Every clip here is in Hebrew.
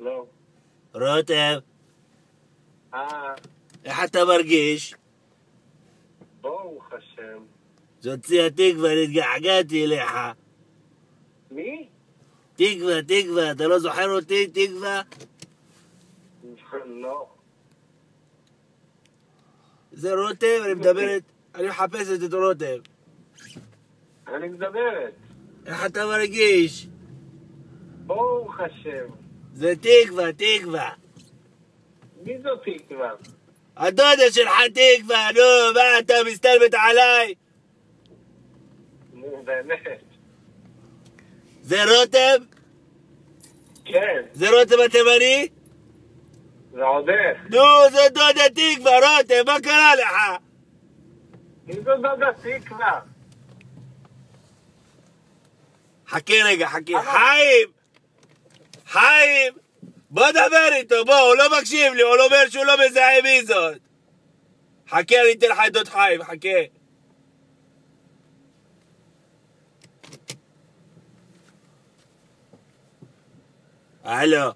לא. רותם, איך אתה מרגיש? ברוך השם. זאת צי התקווה, נתגעגעתי אליך. מי? תקווה, אתה לא זוכר אותי, תקווה? לא. זה רותם, אני מחפשת את רותם. אני מדברת. איך אתה מרגיש? ברוך השם. זה תקווה. מי זו תקווה? הדודה שלך תקווה, נו, מה אתה מסתלבט עליי? נו, באמת. זה רותם? כן. זה רותם התימני? זה עודף. נו, זה דודה תקווה, רותם, מה קרה לך? מי זו דודה תקווה? חכה רגע, חיים! בוא דבר איתו, בוא, הוא לא מקשיב לי, הוא אומר שהוא לא מזהה מי זאת. חכה, אני אתן לך את דוד חיים, חכה. הלו.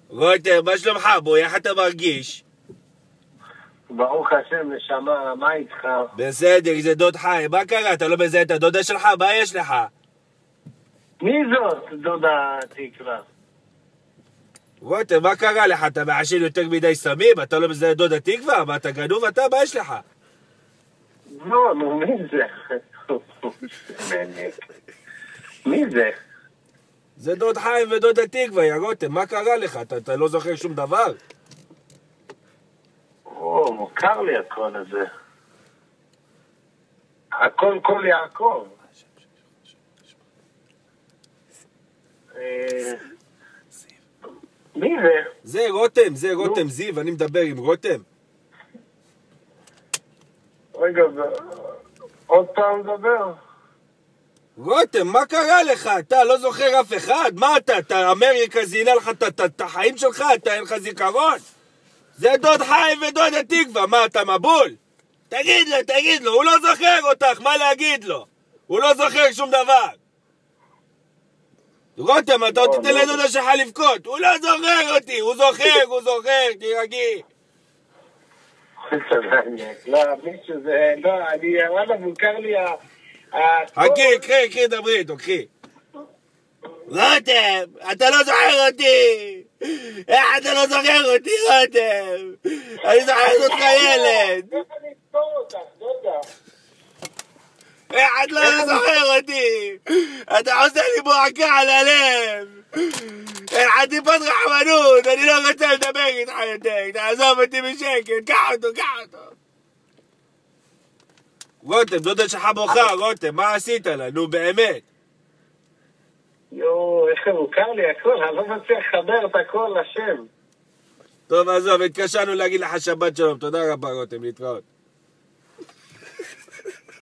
רותם, מה שלומך בו? איך אתה מרגיש? ברוך השם, נשמה, מה איתך? בסדר, זה דוד חיים, מה קרה? אתה לא מזהה את הדודה שלך? מה יש לך? מי זאת דודה תקווה? רותם, מה קרה לך? אתה מעשן יותר מדי סמים? אתה לא מזהה דודה תקווה? מה, אתה גנוב אתה? מה יש לך? לא, נו, מי זה? מי זה? זה דוד חיים ודודה תקווה, יא רותם, מה קרה לך? אתה לא זוכר שום דבר? מוכר לי הכל הזה. הכל כל יעקב. מי זה? זה רותם, זיו, אני מדבר עם רותם. רגע, עוד פעם מדבר? רותם, מה קרה לך? אתה לא זוכר אף אחד? מה אתה אמריקה זינה לך את החיים שלך? אתה אין לך זיכרון? זה דוד חיים ודודה תקווה, מה אתה מבול? תגיד לו, הוא לא זוכר אותך, מה להגיד לו? הוא לא זוכר שום דבר. רותם, אתה עוד תתן לדודה שלך לבכות, הוא לא זוכר אותי, הוא זוכר, תירגעי. לא, מישהו זה, לא, אני, וואלה, מוכר לי קחי, דברי איתו, קחי. רותם, אתה לא זוכר אותי! איך אתה לא זוכר אותי, רותם? אני זוכר אותך ילד! איך אני אספור אותך, דודה? איך את לא זוכר אותי? אתה עושה לי מועקה על הלב! איך את טיפות רחמנות, אני לא רוצה לדבר איתך יותר, תעזוב אותי בשקט, קח אותו! רותם, דודה שלך בוכה, רותם, מה עשית לה? נו באמת. איך מוכר לי הכל, אני לא מצליח לחבר את הכל לשם. טוב, עזוב, התקשרנו להגיד לך שבת שלום, תודה רבה רותם, להתראות.